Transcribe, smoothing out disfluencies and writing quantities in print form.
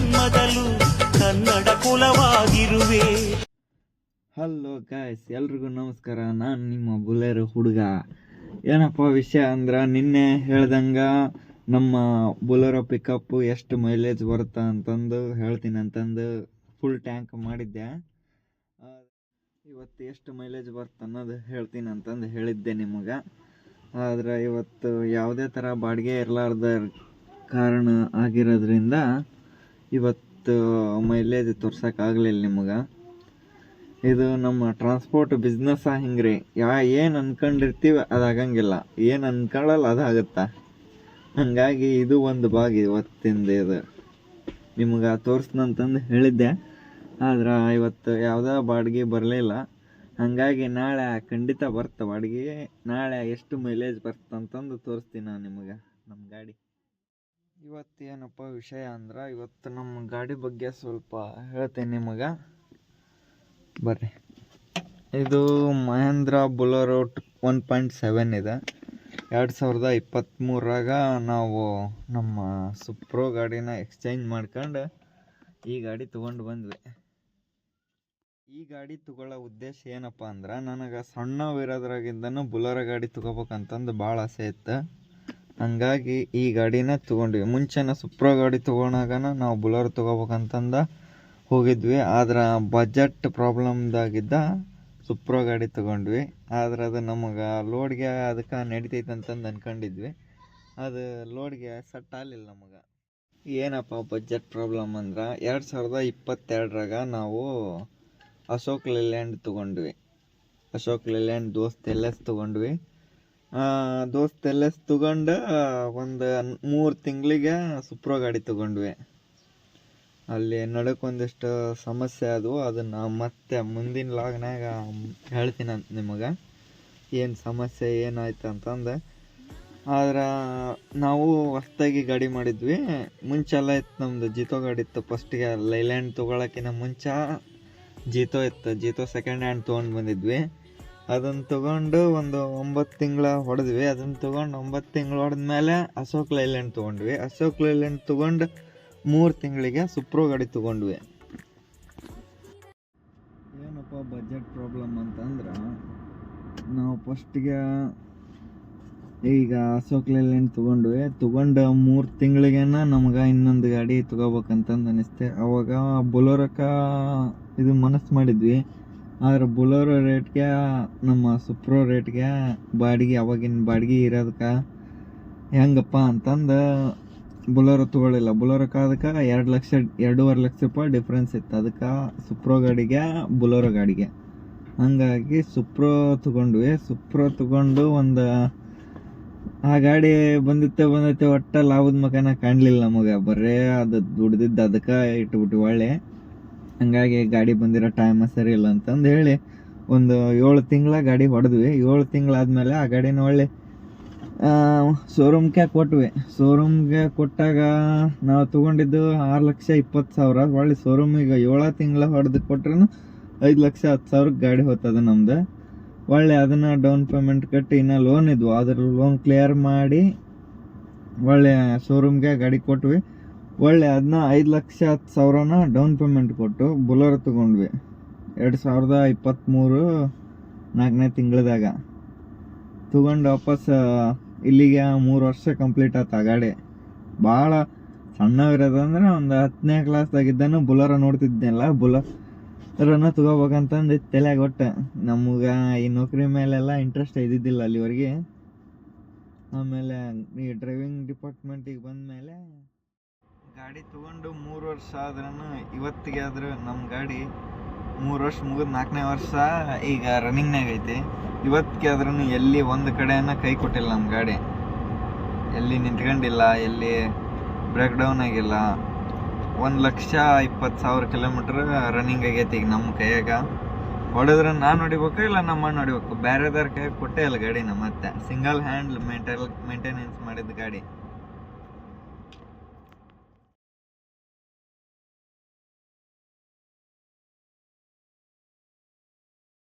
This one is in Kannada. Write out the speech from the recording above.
ಜನ್ಮದಲ್ಲೂ ಕನ್ನಡ ಕುಲವಾಗಿರುವೆ. ಹಲೋ ಗಾಯ್ಸ್, ಎಲ್ರಿಗೂ ನಮಸ್ಕಾರ. ನಾನು ನಿಮ್ಮ ಬುಲೆರೋ ಹುಡುಗ. ಏನಪ್ಪ ವಿಷಯ ಅಂದ್ರೆ, ನಿನ್ನೆ ಹೇಳ್ದಂಗ ನಮ್ಮ ಬುಲೆರೋ ಪಿಕಪ್ ಎಷ್ಟು ಮೈಲೇಜ್ ಬರುತ್ತೆ ಅಂತಂದು ಹೇಳ್ತೀನಿ ಅಂತಂದು ಫುಲ್ ಟ್ಯಾಂಕ್ ಮಾಡಿದ್ದೆ. ಇವತ್ತು ಎಷ್ಟು ಮೈಲೇಜ್ ಬರುತ್ತೆ ಅನ್ನೋದು ಹೇಳ್ತೀನಿ ಅಂತಂದು ಹೇಳಿದ್ದೆ ನಿಮಗೆ. ಆದರೆ ಇವತ್ತು ಯಾವುದೇ ಥರ ಬಾಡಿಗೆ ಇರಲಾರ್ದ ಕಾರಣ ಆಗಿರೋದ್ರಿಂದ ಇವತ್ತು ಮೈಲೇಜ್ ತೋರ್ಸೋಕ್ಕಾಗಲಿಲ್ಲ ನಿಮಗೆ. ಇದು ನಮ್ಮ ಟ್ರಾನ್ಸ್ಪೋರ್ಟ್ ಬಿಸ್ನೆಸ್ ಹಿಂಗೆ ರೀ. ಏನು ಅನ್ಕೊಂಡಿರ್ತೀವಿ ಅದಾಗಂಗಿಲ್ಲ, ಏನು ಅನ್ಕೊಳ್ಳಲ್ಲ ಅದಾಗುತ್ತಾ. ಹಾಗಾಗಿ ಇದು ಒಂದು ಭಾಗ ಇವತ್ತಿಂದ ಇದು ನಿಮ್ಗೆ ತೋರಿಸ್ನಂತಂದು ಹೇಳಿದ್ದೆ. ಆದ್ರೆ ಇವತ್ತು ಯಾವುದೇ ಬಾಡಿಗೆ ಬರಲಿಲ್ಲ. ಹಾಗಾಗಿ ನಾಳೆ ಖಂಡಿತ ಬರ್ತ ಬಾಡಿಗೆ. ನಾಳೆ ಎಷ್ಟು ಮೈಲೇಜ್ ಬರ್ತಂತಂದು ತೋರಿಸ್ತೀನಿ ನಾನು ನಿಮಗೆ ನಮ್ಮ ಗಾಡಿ. ಇವತ್ತು ಏನಪ್ಪ ವಿಷಯ ಅಂದ್ರೆ, ಇವತ್ತು ನಮ್ಮ ಗಾಡಿ ಬಗ್ಗೆ ಸ್ವಲ್ಪ ಹೇಳ್ತೇನೆ ನಿಮಗೆ. ಬರ್ರಿ. ಇದು ಮಹೇಂದ್ರ ಬುಲೆರೋ 1.7 ಇದೆ. 2023ರಾಗ ನಾವು ನಮ್ಮ ಸುಪ್ರೋ ಗಾಡಿನ ಎಕ್ಸ್ಚೇಂಜ್ ಮಾಡ್ಕೊಂಡು ಈ ಗಾಡಿ ತೊಗೊಂಡು ಬಂದ್ವಿ. ಈ ಗಾಡಿ ತೊಗೊಳ್ಳೋ ಉದ್ದೇಶ ಏನಪ್ಪ ಅಂದ್ರೆ, ನನಗೆ ಸಣ್ಣವಿರೋದ್ರಾಗಿಂದನೂ ಬುಲೆರೋ ಗಾಡಿ ತೊಗೋಬೇಕಂತಂದು ಭಾಳ ಆಸೆ ಇತ್ತು. ಹಂಗಾಗಿ ಈ ಗಾಡಿನ ತೊಗೊಂಡ್ವಿ. ಮುಂಚೆನ ಸುಪ್ರೋ ಗಾಡಿ ತೊಗೊಳಾಗನ ನಾವು ಬುಲೆರೋ ತೊಗೋಬೇಕಂತಂದ ಹೋಗಿದ್ವಿ. ಆದ್ರೆ ಬಜೆಟ್ ಪ್ರಾಬ್ಲಮ್ದಾಗಿದ್ದ ಸುಪ್ರೋ ಗಾಡಿ ತೊಗೊಂಡ್ವಿ. ಆದ್ರೆ ಅದು ನಮಗೆ ಲೋಡ್ಗೆ ಅದಕ್ಕೆ ನಡಿತೈತೆ ಅಂತಂದು ಅಂದ್ಕೊಂಡಿದ್ವಿ. ಅದು ಲೋಡ್ಗೆ ಸೆಟ್ ಆಗಲಿಲ್ಲ ನಮಗೆ. ಏನಪ್ಪ ಬಜೆಟ್ ಪ್ರಾಬ್ಲಮ್ ಅಂದ್ರೆ, 2022ರಾಗ ನಾವು ಅಶೋಕ್ ಲೇಲ್ಯಾಂಡ್ ತೊಗೊಂಡ್ವಿ. ಅಶೋಕ್ ಲೇಲ್ಯಾಂಡ್ ದೋಸ್ತ್ LS ತೊಗೊಂಡ್ವಿ. ದೋಸ್ತ್ LS ತೊಗೊಂಡು ಒಂದು 3 ತಿಂಗಳಿಗೆ ಸುಪ್ರೋ ಗಾಡಿ ತೊಗೊಂಡ್ವಿ. ಅಲ್ಲಿ ನಡಕ್ಕೆ ಒಂದಿಷ್ಟು ಸಮಸ್ಯೆ ಆದವು. ಅದನ್ನು ಮತ್ತೆ ಮುಂದಿನ ಲಾಗ್ನಾಗ ಹೇಳ್ತೀನಿ ಅಂತ ನಿಮಗೆ, ಏನು ಸಮಸ್ಯೆ ಏನಾಯ್ತು ಅಂತಂದು. ಆದ್ರೆ ನಾವು ಹೊಸ್ದಾಗಿ ಗಾಡಿ ಮಾಡಿದ್ವಿ. ಮುಂಚೆಲ್ಲ ಇತ್ತು ನಮ್ಮದು ಜೀತೋ ಗಾಡಿ ಇತ್ತು. ಫಸ್ಟಿಗೆ ಲೈಲ್ಯಾಂಡ್ ತೊಗೊಳಕ್ಕಿಂತ ಮುಂಚೆ ಜೀತೋ ಇತ್ತು. ಜೀತೋ ಸೆಕೆಂಡ್ ಹ್ಯಾಂಡ್ ತೊಗೊಂಡು ಬಂದಿದ್ವಿ. ಅದನ್ನು ತೊಗೊಂಡು ಒಂದು 9 ತಿಂಗಳ ಹೊಡೆದ್ವಿ. ಅದನ್ನು ತೊಗೊಂಡು 9 ತಿಂಗಳು ಹೊಡೆದ್ಮೇಲೆ ಅಶೋಕ್ ಲೈಲ್ಯಾಂಡ್ ತೊಗೊಂಡ್ವಿ. ಅಶೋಕ್ ಲೈಲ್ಯಾಂಡ್ ತೊಗೊಂಡು 3 ತಿಂಗಳಿಗೆ ಸುಪ್ರೋ ಗಾಡಿ ತೊಗೊಂಡ್ವಿ. ಏನಪ್ಪ ಬಜೆಟ್ ಪ್ರಾಬ್ಲಮ್ ಅಂತಂದ್ರೆ, ನಾವು ಫಸ್ಟಿಗೆ ಈಗ ಅಶೋಕ್ ಲೇಲ್ಯಾಂಡ್ ತೊಗೊಂಡು 3 ತಿಂಗಳಿಗೇನ ನಮ್ಗೆ ಇನ್ನೊಂದು ಗಾಡಿ ತೊಗೋಬೇಕಂತಂದು ಅನಿಸ್ತೆ. ಅವಾಗ ಬುಲೆರೋಕ್ಕೆ ಇದು ಮನಸ್ಸು ಮಾಡಿದ್ವಿ. ಆದರೆ ಬುಲೆರೋ ರೇಟ್ಗೆ ನಮ್ಮ ಸುಪ್ರೋ ರೇಟ್ಗೆ ಬಾಡಿಗೆ ಅವಾಗಿನ ಬಾಡಿಗೆ ಇರೋದಕ್ಕೆ ಹೆಂಗಪ್ಪ ಅಂತಂದು ಬುಲೆರೋ ತೊಗೊಳ್ಳಿಲ್ಲ. ಬುಲೆರೋಕ್ಕೆ ಅದಕ್ಕೆ 2.5 ಲಕ್ಷ ರೂಪಾಯಿ ಡಿಫ್ರೆನ್ಸ್ ಇತ್ತು. ಅದಕ್ಕೆ ಸುಪ್ರೋ ಗಾಡಿಗೆ ಬುಲೆರೋ ಗಾಡಿಗೆ. ಹಾಗಾಗಿ ಸುಪ್ರೋ ತೊಗೊಂಡ್ವಿ. ಸುಪ್ರೋ ತೊಗೊಂಡು ಒಂದು ಆ ಗಾಡಿ ಬಂದೈತೆ ಒಟ್ಟು ಲಾಭದ ಮಕನ ಕಾಣಲಿಲ್ಲ ನಮಗೆ. ಬರೇ ಅದು ದುಡ್ದಿದ್ದು ಅದಕ್ಕೆ ಇಟ್ಬಿಟ್ಟು ಒಳ್ಳೆ. ಹಂಗಾಗಿ ಗಾಡಿ ಬಂದಿರೋ ಟೈಮ ಸರಿ ಇಲ್ಲ ಅಂತಂದು ಹೇಳಿ ಒಂದು 7 ತಿಂಗಳ ಗಾಡಿ ಹೊಡೆದ್ವಿ. 7 ತಿಂಗಳಾದ್ಮೇಲೆ ಆ ಗಾಡಿನ ಒಳ್ಳೆ ಶೋರೂಮ್ಗೆ ಕೊಟ್ವಿ. ಶೋರೂಮ್ಗೆ ಕೊಟ್ಟಾಗ ನಾವು ತೊಗೊಂಡಿದ್ದು 6,20,000. ಒಳ್ಳೆ ಶೋರೂಮಿಗೆ 7 ತಿಂಗಳ ಹೊಡೆದು ಕೊಟ್ರೂ 5,10,000 ಗಾಡಿ ಹೋಗ್ತದೆ ನಮ್ದು. ಒಳ್ಳೆ ಅದನ್ನು ಡೌನ್ ಪೇಮೆಂಟ್ ಕಟ್ಟಿ ಇನ್ನೂ ಲೋನ್ ಇದ್ವು. ಅದ್ರ ಲೋನ್ ಕ್ಲಿಯರ್ ಮಾಡಿ ಒಳ್ಳೆ ಶೋರೂಮ್ಗೆ ಗಾಡಿ ಕೊಟ್ವಿ. ಒಳ್ಳೆ ಅದನ್ನ 5,10,000ನ ಡೌನ್ ಪೇಮೆಂಟ್ ಕೊಟ್ಟು ಬುಲೆರೋ ತೊಗೊಂಡ್ವಿ. 2023 4ನೇ ತಿಂಗಳದಾಗ ತೊಗೊಂಡು ವಾಪಸ್ ಇಲ್ಲಿಗೆ 3 ವರ್ಷ ಕಂಪ್ಲೀಟ್ ಆಯ್ತು ಆ ಗಾಡಿ. ಭಾಳ ಸಣ್ಣವಿರೋದಂದ್ರೆ ಒಂದು 10ನೇ ಕ್ಲಾಸ್ದಾಗಿದ್ದಾನು ಬುಲೆರೋ ನೋಡ್ತಿದ್ದೆನಲ್ಲ. ಬುಲೆರೋನ ತೊಗೋಬೇಕಂತಂದು ತಲೆಯಾಗ. ಒಟ್ಟು ನಮಗೆ ಈ ನೌಕರಿ ಮೇಲೆಲ್ಲ ಇಂಟ್ರೆಸ್ಟ್ ಇದ್ದಿದ್ದಿಲ್ಲ ಅಲ್ಲಿವರೆಗೆ. ಆಮೇಲೆ ಈ ಡ್ರೈವಿಂಗ್ ಡಿಪಾರ್ಟ್ಮೆಂಟಿಗೆ ಬಂದಮೇಲೆ ಗಾಡಿ ತೊಗೊಂಡು 3 ವರ್ಷ ಆದ್ರೂ ಇವತ್ತಿಗೆ ಆದರೂ ನಮ್ಮ ಗಾಡಿ 3 ವರ್ಷ ಮುಗಿದು 4ನೇ ವರ್ಷ ಈಗ ರನ್ನಿಂಗ್ನಾಗ ಐತಿ. ಇವತ್ತಿಗೆ ಆದ್ರೂ ಎಲ್ಲಿ ಒಂದು ಕಡೆನ ಕೈ ಕೊಟ್ಟಿಲ್ಲ ನಮ್ಮ ಗಾಡಿ. ಎಲ್ಲಿ ನಿಂತ್ಕೊಂಡಿಲ್ಲ, ಎಲ್ಲಿ ಬ್ರೇಕ್ ಡೌನ್ ಆಗಿಲ್ಲ. 1,20,000 ಕಿಲೋಮೀಟ್ರ್ ರನ್ನಿಂಗ್ ಆಗೈತಿ ಈಗ ನಮ್ಮ ಕೈಯಾಗ. ಹೊಡೆದ್ರೆ ನಾನು ಹೊಡಿಬೇಕು, ಇಲ್ಲ ನಮ್ಮ ಅಣ್ಣ ಹೊಡಿಬೇಕು. ಬೇರೆದವ್ರ ಕೈಯಾಗ ಕೊಟ್ಟೇ ಇಲ್ಲ ಗಾಡಿನ. ಮತ್ತೆ ಸಿಂಗಲ್ ಹ್ಯಾಂಡ್ ಮೇಂಟೆನೆನ್ಸ್ ಮಾಡಿದ ಗಾಡಿ.